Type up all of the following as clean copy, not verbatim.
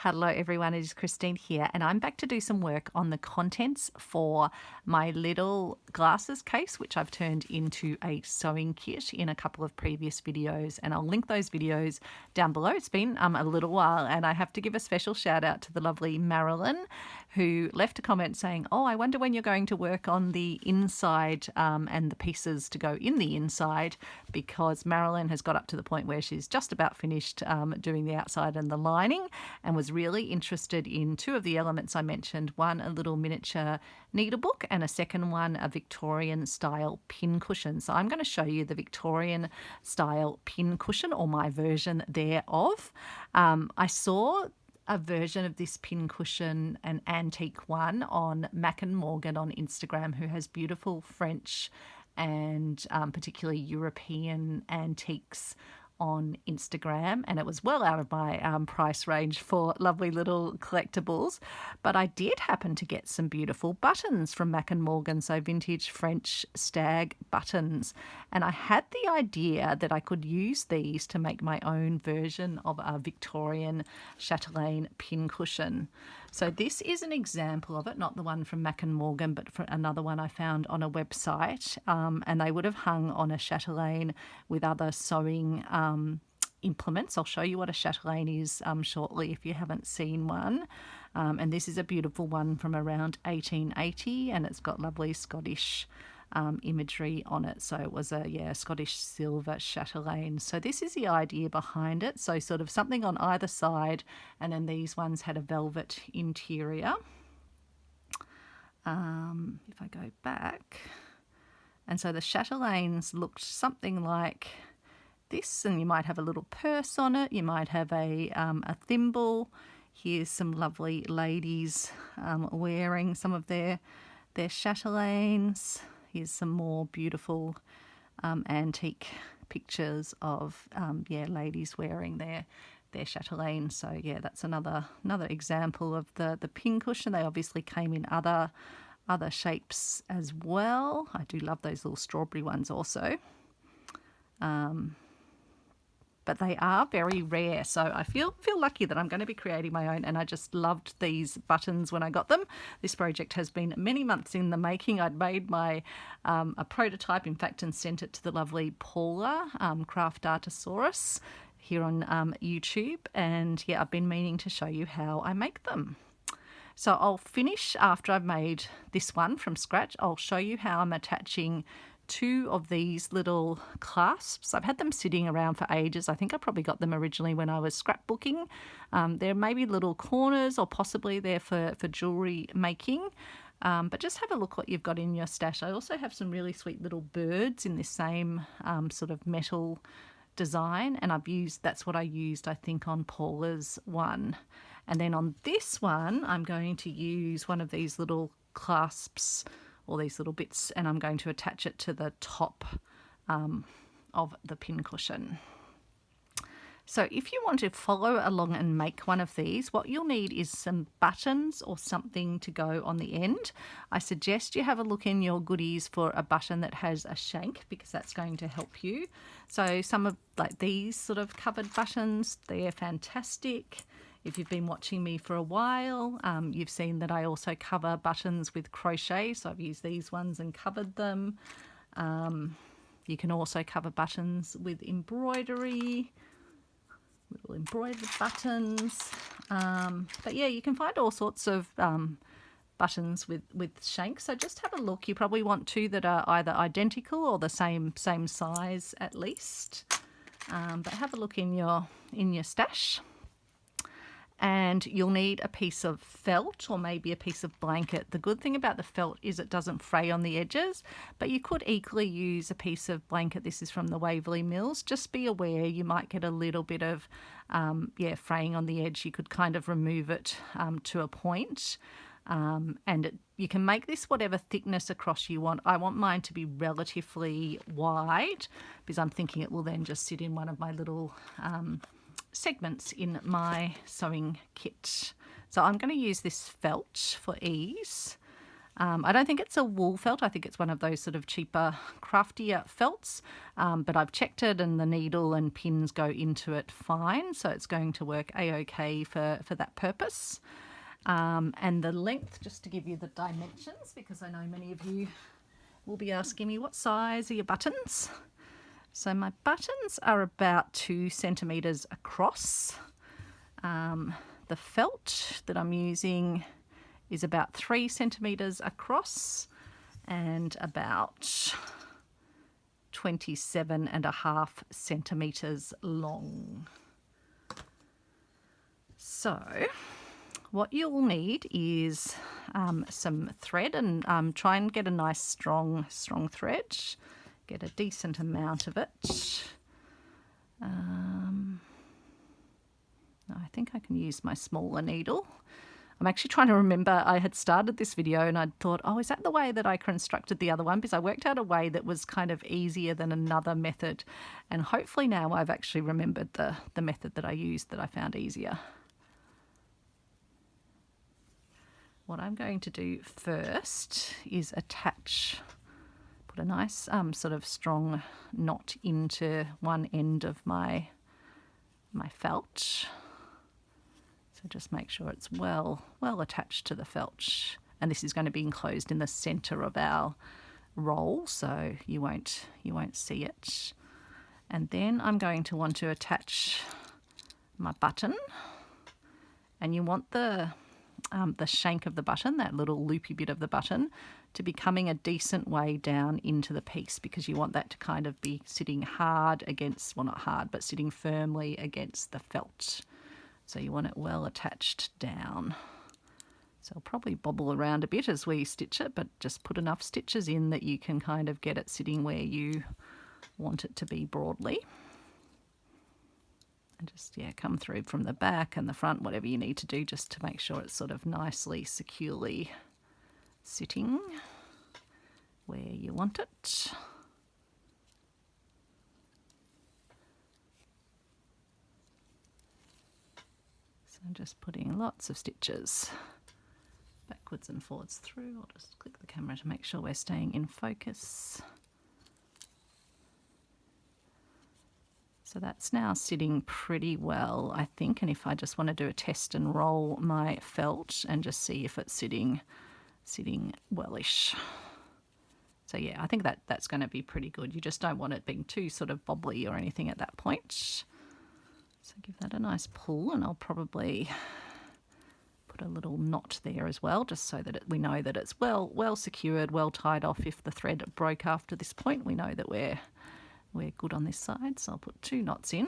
Hello everyone, it is Christine here and I'm back to do some work on the contents for my little glasses case, which I've turned into a sewing kit in a couple of previous videos, and I'll link those videos down below. It's been a little while, and I have to give a special shout out to the lovely Marilyn, who left a comment saying, oh, I wonder when you're going to work on the inside and the pieces to go in the inside, because Marilyn has got up to the point where she's just about finished doing the outside and the lining, and was really interested in two of the elements I mentioned. One, a little miniature needlebook, and a second one, a Victorian style pin cushion. So I'm going to show you the Victorian style pin cushion, or my version thereof. I saw a version of this pin cushion, an antique one, on Mac and Morgan on Instagram, who has beautiful French and particularly European antiques on Instagram, and it was well out of my price range for lovely little collectibles. But I did happen to get some beautiful buttons from Mac and Morgan, so vintage French stag buttons, and I had the idea that I could use these to make my own version of a Victorian chatelaine pin cushion. So this is an example of it, not the one from Mac and Morgan, but for another one I found on a website, and they would have hung on a chatelaine with other sewing implements. I'll show you what a chatelaine is shortly if you haven't seen one. And this is a beautiful one from around 1880, and it's got lovely Scottish imagery on it. So it was a Scottish silver chatelaine. So this is the idea behind it. So sort of something on either side, and then these ones had a velvet interior. If I go back, and so the chatelaines looked something like this, and you might have a little purse on it. You might have a thimble. Here's some lovely ladies wearing some of their chatelaines. Here's some more beautiful antique pictures of ladies wearing their chatelaine. So yeah, that's another example of the pin cushion. They obviously came in other shapes as well. I do love those little strawberry ones also. But they are very rare, so I feel lucky that I'm going to be creating my own, and I just loved these buttons when I got them. This project has been many months in the making. I'd made my a prototype, in fact, and sent it to the lovely Paula, Craft Artosaurus, here on YouTube, and yeah, I've been meaning to show you how I make them. So I'll finish after I've made this one from scratch. I'll show you how I'm attaching two of these little clasps. I've had them sitting around for ages. I think I probably got them originally when I was scrapbooking. They're maybe little corners, or possibly they're for jewellery making. But just have a look what you've got in your stash. I also have some really sweet little birds in this same sort of metal design, and that's what I used, I think, on Paula's one. And then on this one, I'm going to use one of these little clasps, all these little bits, and I'm going to attach it to the top of the pin cushion. So if you want to follow along and make one of these, what you'll need is some buttons or something to go on the end. I suggest you have a look in your goodies for a button that has a shank, because that's going to help you. So some of like these sort of covered buttons, they're fantastic. If you've been watching me for a while, you've seen that I also cover buttons with crochet, so I've used these ones and covered them. You can also cover buttons with embroidery, little embroidered buttons. But yeah, you can find all sorts of buttons with shanks, so just have a look. You probably want two that are either identical or the same size at least. But have a look in your stash. And you'll need a piece of felt, or maybe a piece of blanket. The good thing about the felt is it doesn't fray on the edges, but you could equally use a piece of blanket. This is from the Waverley Mills. Just be aware you might get a little bit of fraying on the edge. You could kind of remove it to a point. You can make this whatever thickness across you want. I want mine to be relatively wide, because I'm thinking it will then just sit in one of my little segments in my sewing kit. So I'm going to use this felt for ease. I don't think it's a wool felt. I think it's one of those sort of cheaper, craftier felts. But I've checked it and the needle and pins go into it fine. So it's going to work a-okay for that purpose. And the length, just to give you the dimensions, because I know many of you will be asking me what size are your buttons. So my buttons are about 2 centimetres across. The felt that I'm using is about 3 centimetres across and about 27.5 centimetres long. So what you'll need is some thread, and try and get a nice strong thread. Get a decent amount of it. I think I can use my smaller needle. I'm actually trying to remember, I had started this video and I'd thought, oh, is that the way that I constructed the other one? Because I worked out a way that was kind of easier than another method. And hopefully now I've actually remembered the method that I used that I found easier. What I'm going to do first is attach, put a nice sort of strong knot into one end of my felt. So just make sure it's well attached to the felt. And this is going to be enclosed in the centre of our roll, so you won't see it. And then I'm going to want to attach my button, and you want the shank of the button, that little loopy bit of the button, to be coming a decent way down into the piece, because you want that to kind of be sitting hard against, well, not hard, but sitting firmly against the felt. So you want it well attached down. So it'll probably bobble around a bit as we stitch it, but just put enough stitches in that you can kind of get it sitting where you want it to be broadly. And just, yeah, come through from the back and the front, whatever you need to do, just to make sure it's sort of nicely, securely sitting where you want it. I'm just putting lots of stitches backwards and forwards through. I'll just click the camera to make sure we're staying in focus. So that's now sitting pretty well, I think. And if I just want to do a test and roll my felt and just see if it's sitting wellish. So yeah, I think that's going to be pretty good. You just don't want it being too sort of bobbly or anything at that point. So give that a nice pull, and I'll probably put a little knot there as well, just so that we know that it's well secured, well tied off. If the thread broke after this point, we know that we're good on this side. So I'll put 2 knots in,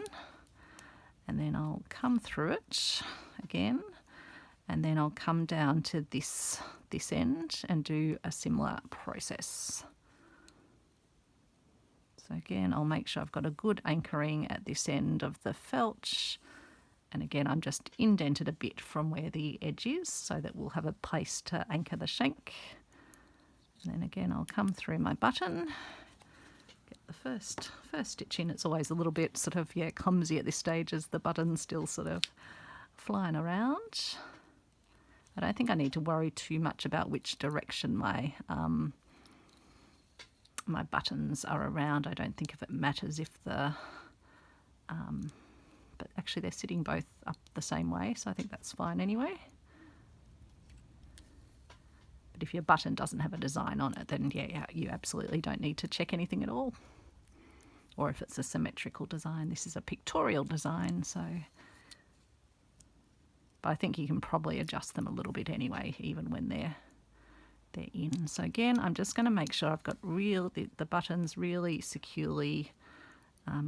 and then I'll come through it again, and then I'll come down to this end and do a similar process. So again, I'll make sure I've got a good anchoring at this end of the felt. And again, I'm just indented a bit from where the edge is so that we'll have a place to anchor the shank. And then again, I'll come through my button, get the first stitch in. It's always a little bit sort of, yeah, clumsy at this stage as the button's still sort of flying around. I don't think I need to worry too much about which direction my buttons are around. I don't think if it matters if but actually they're sitting both up the same way, so I think that's fine anyway. But if your button doesn't have a design on it, then yeah, you absolutely don't need to check anything at all. Or if it's a symmetrical design. This is a pictorial design, so. But I think you can probably adjust them a little bit anyway, even when they're in. So again, I'm just going to make sure I've got the buttons really securely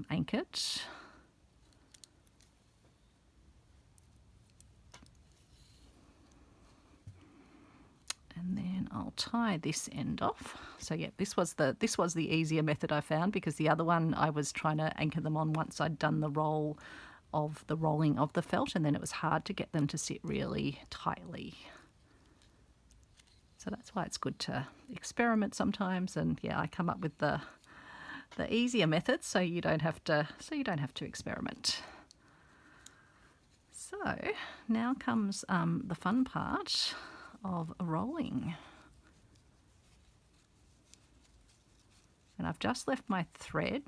anchored. And then I'll tie this end off. So yeah, this was the easier method I found, because the other one I was trying to anchor them on once I'd done the rolling of the felt, and then it was hard to get them to sit really tightly. So that's why it's good to experiment sometimes. And yeah, I come up with the easier methods so you don't have to experiment. So now comes the fun part of rolling. And I've just left my thread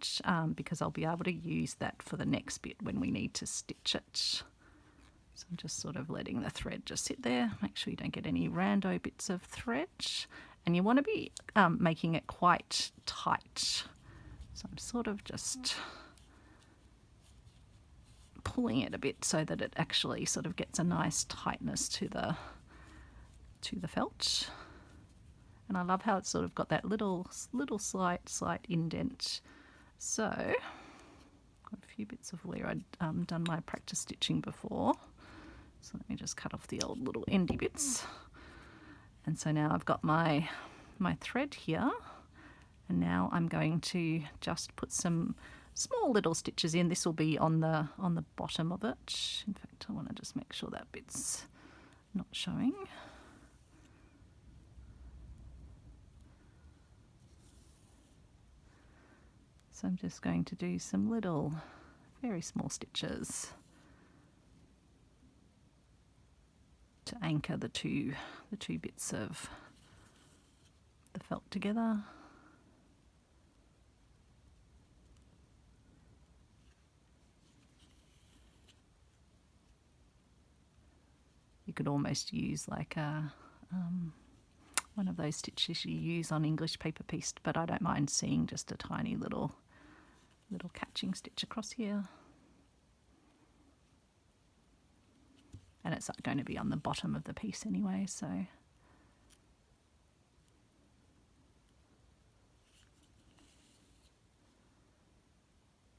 because I'll be able to use that for the next bit when we need to stitch it. So I'm just sort of letting the thread just sit there. Make sure you don't get any rando bits of thread. And you want to be making it quite tight. So I'm sort of just pulling it a bit so that it actually sort of gets a nice tightness to the felt. And I love how it's sort of got that little slight indent. So got a few bits of where I'd done my practice stitching before. So let me just cut off the old little endy bits. And so now I've got my thread here, and now I'm going to just put some small little stitches in. This will be on the bottom of it. In fact, I want to just make sure that bit's not showing. So I'm just going to do some little, very small stitches to anchor the two bits of the felt together. You could almost use like a one of those stitches you use on English paper piece, but I don't mind seeing just a tiny little catching stitch across here. And it's going to be on the bottom of the piece anyway, so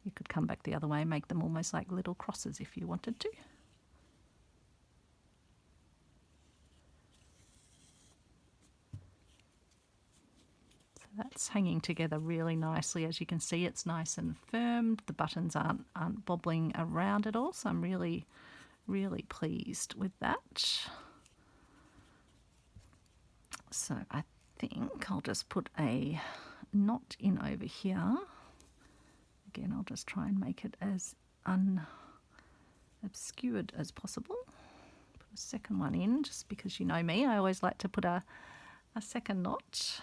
you could come back the other way and make them almost like little crosses if you wanted to. So that's hanging together really nicely. As you can see, it's nice and firm. The buttons aren't bobbling around at all, so I'm really pleased with that. So I think I'll just put a knot in over here. Again, I'll just try and make it as unobscured as possible. Put a second one in, just because you know me, I always like to put a second knot.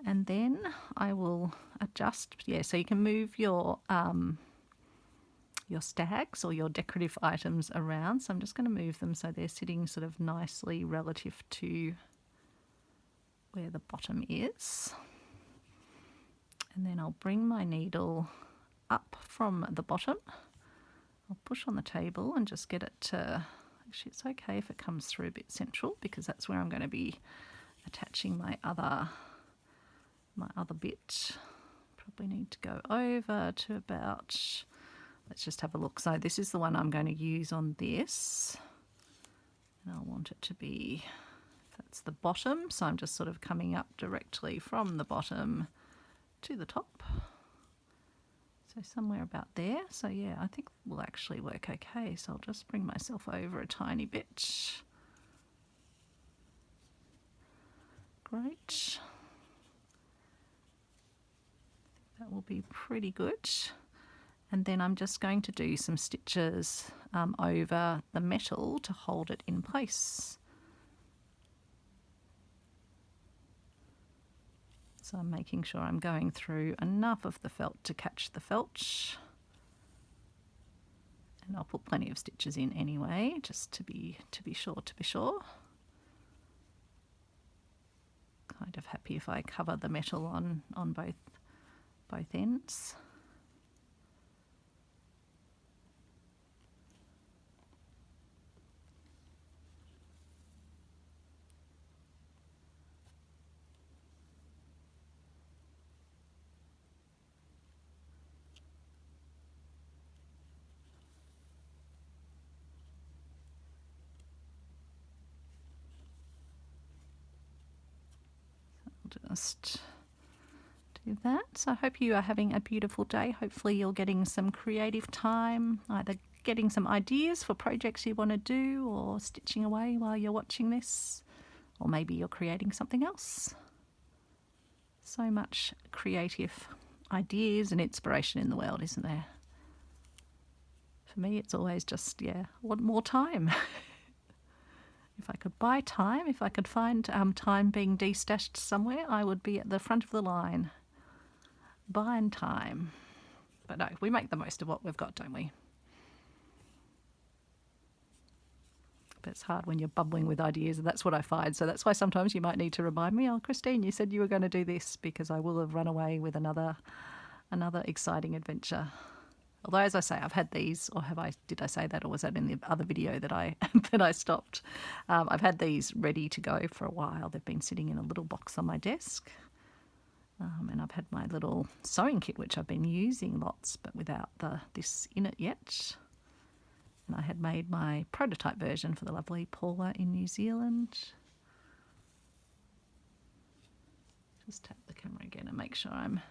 And then I will adjust, so you can move your stags or your decorative items around. So I'm just going to move them so they're sitting sort of nicely relative to where the bottom is. And then I'll bring my needle up from the bottom. I'll push on the table and just get it to, actually it's okay if it comes through a bit central, because that's where I'm going to be attaching my other bit. Probably need to go over to about, let's just have a look. So this is the one I'm going to use on this, and I want it to be, that's the bottom, so I'm just sort of coming up directly from the bottom to the top. So somewhere about there. So yeah, I think will actually work okay. So I'll just bring myself over a tiny bit. Great. That will be pretty good. And then I'm just going to do some stitches over the metal to hold it in place. So I'm making sure I'm going through enough of the felt to catch the felt. And I'll put plenty of stitches in anyway, just to be sure. Kind of happy if I cover the metal on both ends. Just do that. So I hope you are having a beautiful day. Hopefully you're getting some creative time, either getting some ideas for projects you want to do or stitching away while you're watching this, or maybe you're creating something else. So much creative ideas and inspiration in the world, isn't there? For me, it's always just, I want more time. If I could buy time, if I could find time being destashed somewhere, I would be at the front of the line. buying time. But no, we make the most of what we've got, don't we? But it's hard when you're bubbling with ideas, and that's what I find. So that's why sometimes you might need to remind me, oh, Christine, you said you were going to do this, because I will have run away with another exciting adventure. Although, as I say, I've had these, or did I say that, or was that in the other video that I that I stopped? I've had these ready to go for a while. They've been sitting in a little box on my desk. And I've had my little sewing kit, which I've been using lots, but without this in it yet. And I had made my prototype version for the lovely Paula in New Zealand. Just tap the camera again and make sure I'm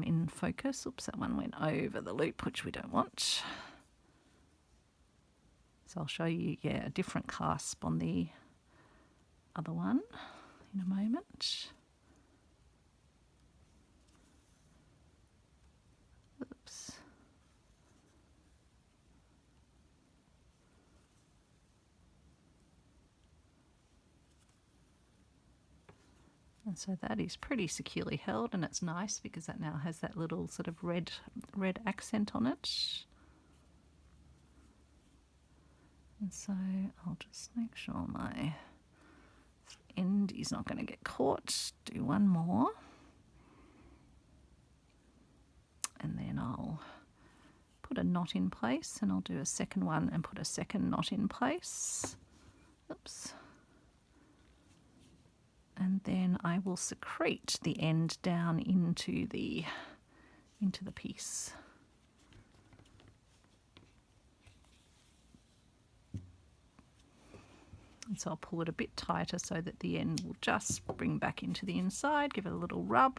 in focus. Oops, that one went over the loop, which we don't want. So I'll show you, a different clasp on the other one in a moment. Oops. And so that is pretty securely held, and it's nice because that now has that little sort of red accent on it. And so I'll just make sure my end is not going to get caught. Do one more. And then I'll put a knot in place, and I'll do a second one and put a second knot in place. Oops. And then I will secrete the end down into the piece. And so I'll pull it a bit tighter so that the end will just bring back into the inside, give it a little rub.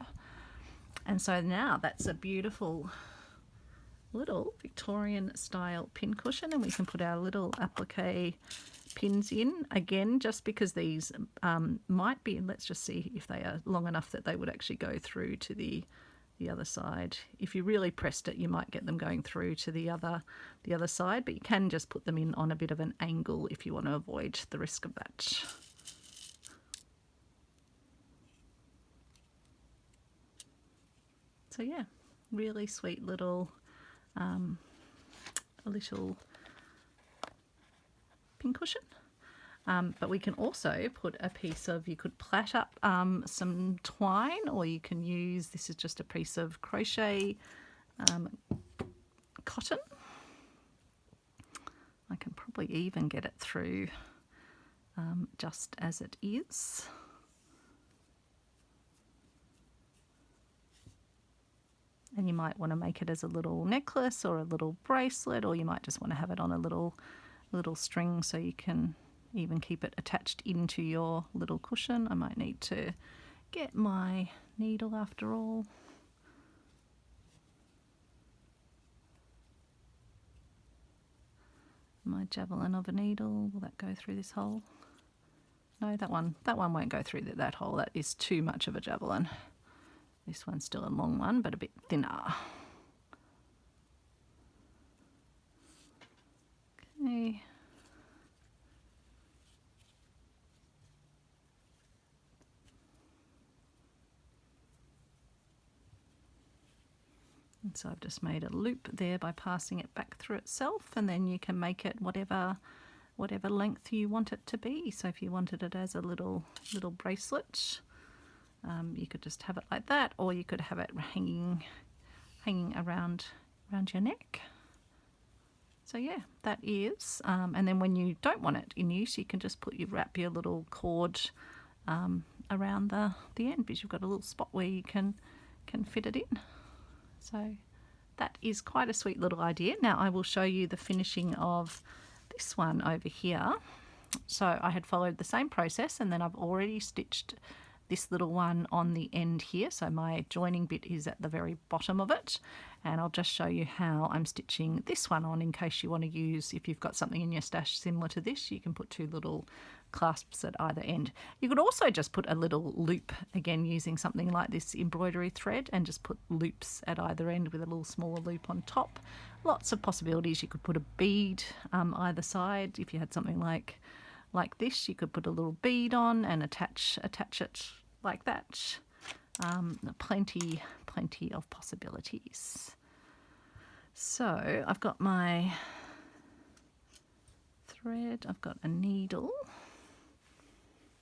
And so now that's a beautiful little Victorian style pincushion, and we can put our little applique pins in again, just because these might be, and let's just see if they are long enough that they would actually go through to the other side. If you really pressed it, you might get them going through to the other side, but you can just put them in on a bit of an angle if you want to avoid the risk of that. So yeah, really sweet little pincushion. But we can also put a piece of, you could plait up some twine, or you can use, this is just a piece of crochet cotton. I can probably even get it through just as it is. And you might want to make it as a little necklace or a little bracelet, or you might just want to have it on a little string so you can even keep it attached into your little cushion. I might need to get my needle after all. My javelin of a needle, will that go through this hole? No, that one won't go through that hole. That is too much of a javelin. This one's still a long one, but a bit thinner. Okay. And so I've just made a loop there by passing it back through itself, and then you can make it whatever length you want it to be. So if you wanted it as a little bracelet, you could just have it like that, or you could have it hanging around your neck. So yeah, that is, and then when you don't want it in use, you can just wrap your little cord around the end, because you've got a little spot where you can fit it in. So that is quite a sweet little idea. Now I will show you the finishing of this one over here. So I had followed the same process, and then I've already stitched this little one on the end here. So my joining bit is at the very bottom of it, and I'll just show you how I'm stitching this one on, in case you want to use, if you've got something in your stash similar to this, you can put two little clasps at either end. You could also just put a little loop, again using something like this embroidery thread, and just put loops at either end with a little smaller loop on top. Lots of possibilities. You could put a bead either side. If you had something like this, you could put a little bead on and attach it like that. Plenty of possibilities. So I've got my thread, I've got a needle.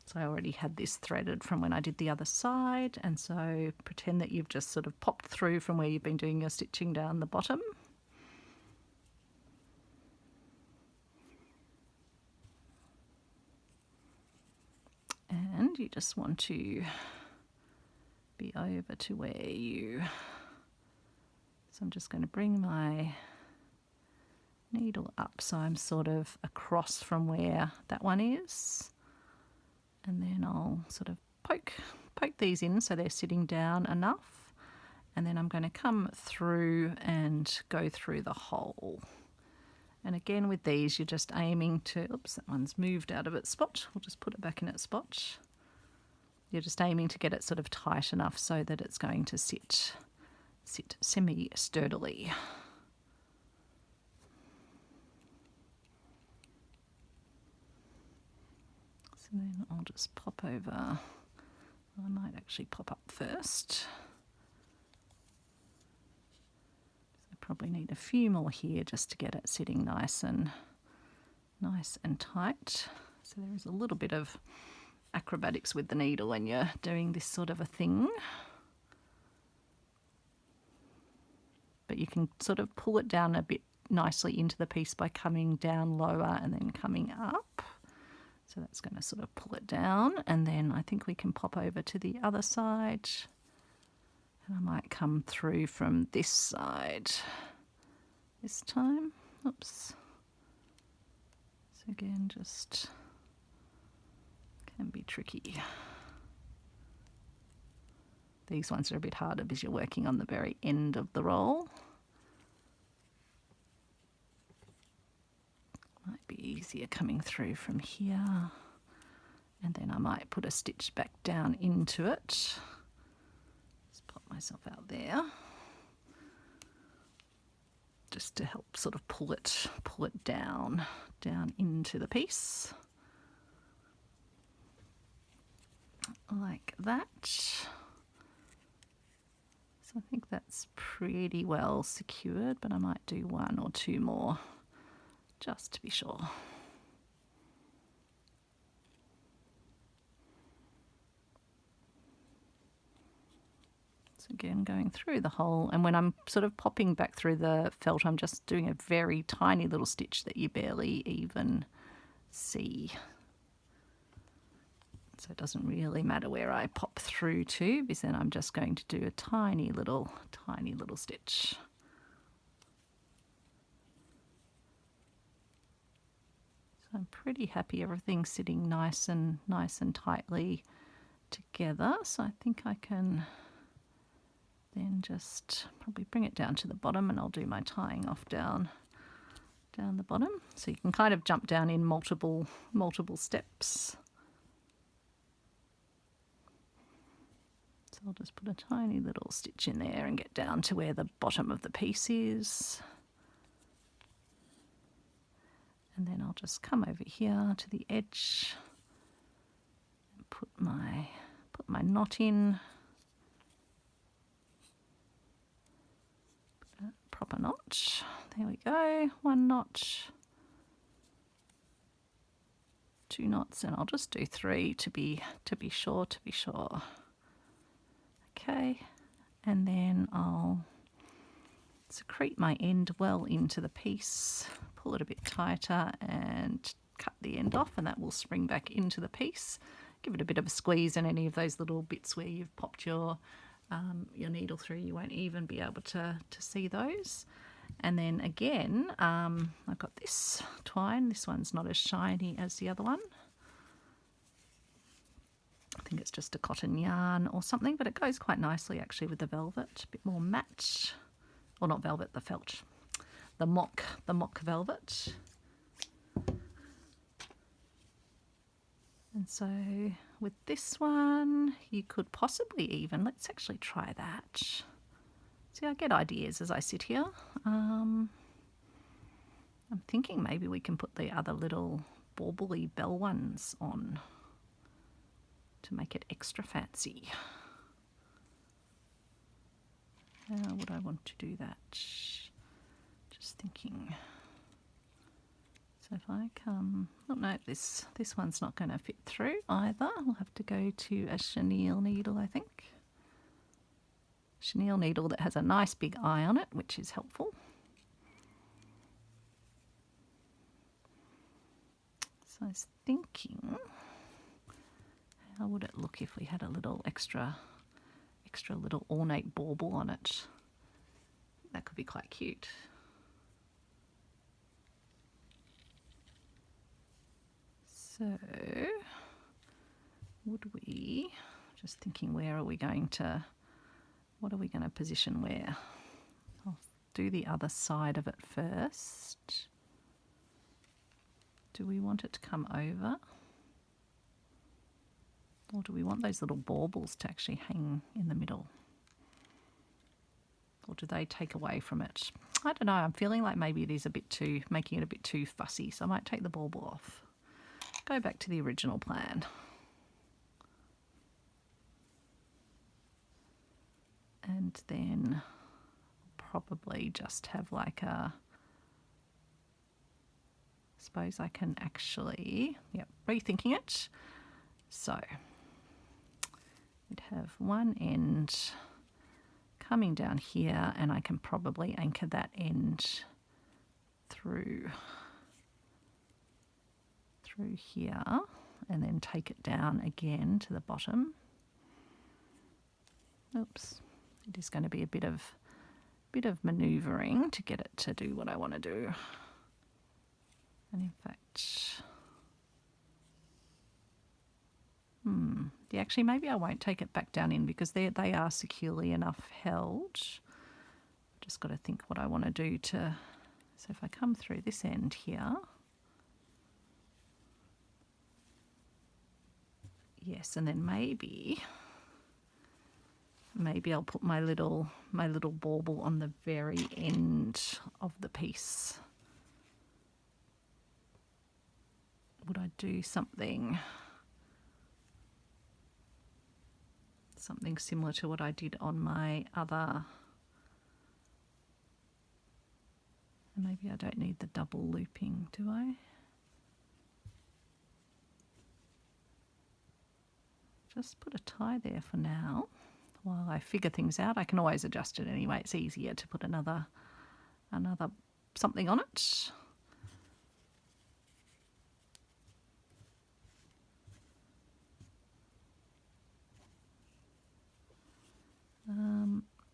So I already had this threaded from when I did the other side, and so pretend that you've just sort of popped through from where you've been doing your stitching down the bottom. And you just want to be over to where you... So I'm just going to bring my needle up so I'm sort of across from where that one is. And then I'll sort of poke these in so they're sitting down enough. And then I'm going to come through and go through the hole. And again with these, you're just aiming to, oops, that one's moved out of its spot. We'll just put it back in its spot. You're just aiming to get it sort of tight enough so that it's going to sit semi-sturdily. So then I'll just pop over. I might actually pop up first. I probably need a few more here just to get it sitting nice and tight. So there is a little bit of acrobatics with the needle when you're doing this sort of a thing. But you can sort of pull it down a bit nicely into the piece by coming down lower and then coming up. So that's going to sort of pull it down, and then I think we can pop over to the other side. And I might come through from this side this time. Oops. So again, just can be tricky. These ones are a bit harder because you're working on the very end of the roll. Might be easier coming through from here. And then I might put a stitch back down into it. Just pop myself out there. Just to help sort of pull it down into the piece. Like that. So I think that's pretty well secured, but I might do one or two more just to be sure. So again, going through the hole, and when I'm sort of popping back through the felt, I'm just doing a very tiny little stitch that you barely even see. So it doesn't really matter where I pop through to, because then I'm just going to do a tiny little stitch. So I'm pretty happy everything's sitting nice and tightly together. So I think I can then just probably bring it down to the bottom, and I'll do my tying off down the bottom. So you can kind of jump down in multiple steps. So I'll just put a tiny little stitch in there and get down to where the bottom of the piece is. And then I'll just come over here to the edge and put my knot in. Put a proper knot. There we go. One knot, two knots, and I'll just do three to be sure. Okay, and then I'll secrete my end well into the piece, pull it a bit tighter and cut the end off, and that will spring back into the piece. Give it a bit of a squeeze, and any of those little bits where you've popped your needle through, you won't even be able to see those. And then again, I've got this twine. This one's not as shiny as the other one. I think it's just a cotton yarn or something, but it goes quite nicely actually with the velvet, a bit more matte. Or not velvet, the felt. The mock velvet. And so with this one, you could possibly even, let's actually try that. See, I get ideas as I sit here. I'm thinking maybe we can put the other little bauble-y bell ones on to make it extra fancy. How would I want to do that? Just thinking. So if I come, oh no, this one's not going to fit through either. I'll have to go to a chenille needle, I think. Chenille needle that has a nice big eye on it, which is helpful. So I was thinking, how would it look if we had a little extra little ornate bauble on it? That could be quite cute. So would we, just thinking, where are we going to, what are we going to position where? I'll do the other side of it first. Do we want it to come over? Or do we want those little baubles to actually hang in the middle? Or do they take away from it? I don't know, I'm feeling like maybe it is a bit too, making it a bit too fussy, so I might take the bauble off. Go back to the original plan. And then probably just have like a, I suppose I can actually, yep, rethinking it. So we'd have one end coming down here, and I can probably anchor that end through here and then take it down again to the bottom. Oops, it is going to be a bit of manoeuvring to get it to do what I want to do. And in fact, yeah, actually maybe I won't take it back down in, because they are securely enough held. Just got to think what I want to do to, so if I come through this end here, yes, and then maybe I'll put my little bauble on the very end of the piece. Would I do something similar to what I did on my other? And maybe I don't need the double looping, do I? Just put a tie there for now while I figure things out. I can always adjust it anyway. It's easier to put another something on it.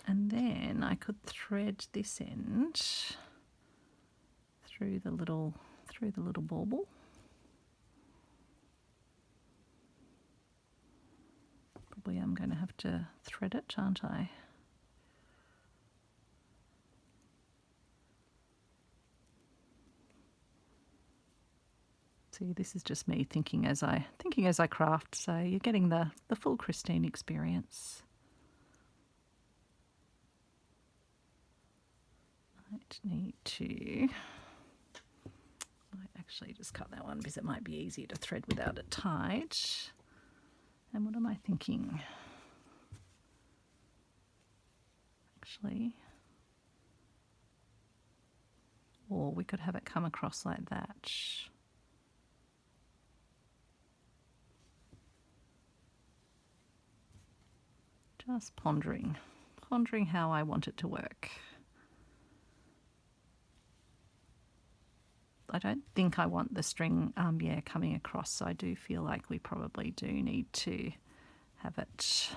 And then I could thread this end through the little bauble. Probably I'm going to have to thread it, aren't I? See, this is just me thinking as I craft, so you're getting the full Christine experience. Might need to, might actually just cut that one because it might be easier to thread without it tied. And what am I thinking? Actually, or we could have it come across like that. Just pondering how I want it to work. I don't think I want the string coming across, so I do feel like we probably do need to have it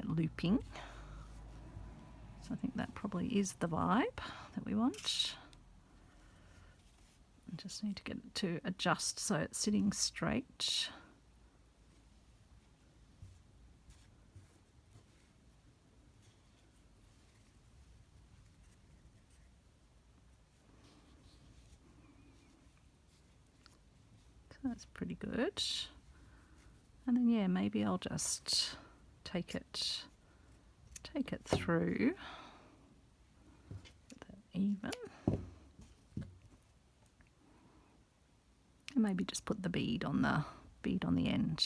looping. So I think that probably is the vibe that we want. I just need to get it to adjust so it's sitting straight. So that's pretty good. And then yeah, maybe I'll just take it through. Get that even. And maybe just put the bead on the end.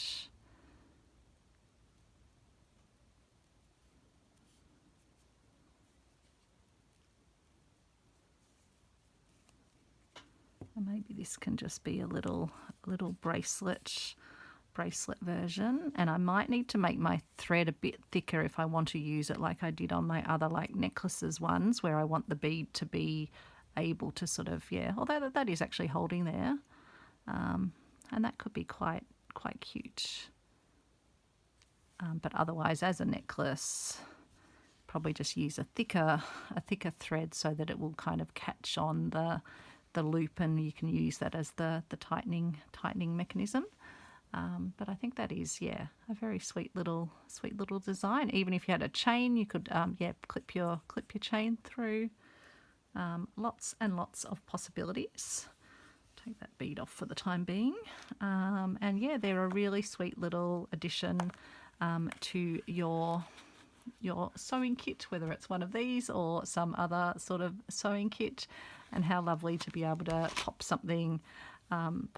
maybe this can just be a little bracelet version, and I might need to make my thread a bit thicker if I want to use it like I did on my other like necklaces ones, where I want the bead to be able to sort of, yeah, although that is actually holding there, and that could be quite cute. But otherwise, as a necklace, probably just use a thicker thread so that it will kind of catch on the loop, and you can use that as the tightening mechanism. But I think that is, yeah, a very sweet little design. Even if you had a chain, you could clip your chain through. Lots and lots of possibilities. Take that bead off for the time being. And yeah, they're a really sweet little addition to your sewing kit, whether it's one of these or some other sort of sewing kit. And how lovely to be able to pop something on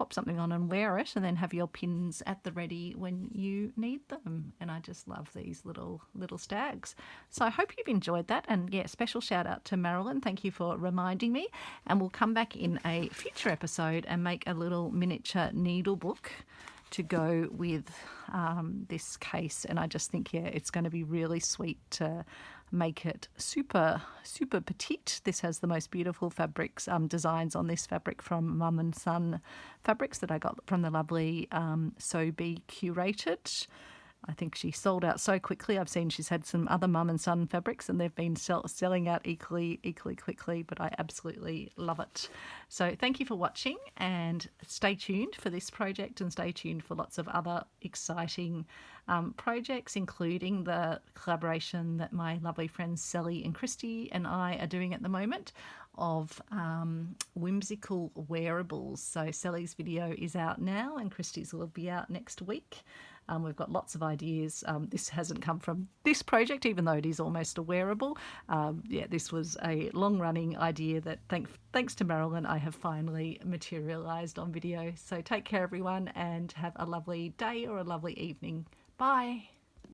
and wear it, and then have your pins at the ready when you need them. And I just love these little stags. So I hope you've enjoyed that, and yeah, special shout out to Marilyn. Thank you for reminding me, and we'll come back in a future episode and make a little miniature needle book to go with this case. And I just think, yeah, it's going to be really sweet to make it super petite. This has the most beautiful fabrics, designs on this fabric from Mum and Son Fabrics that I got from the lovely So Be Curated. I think she sold out so quickly. I've seen she's had some other Mum and Son fabrics and they've been selling out equally quickly, but I absolutely love it. So thank you for watching, and stay tuned for this project, and stay tuned for lots of other exciting projects, including the collaboration that my lovely friends Sally and Christy and I are doing at the moment of whimsical wearables. So Sally's video is out now and Christy's will be out next week. We've got lots of ideas. This hasn't come from this project, even though it is almost a wearable. This was a long-running idea that, thanks to Marilyn, I have finally materialised on video. So take care, everyone, and have a lovely day or a lovely evening. Bye.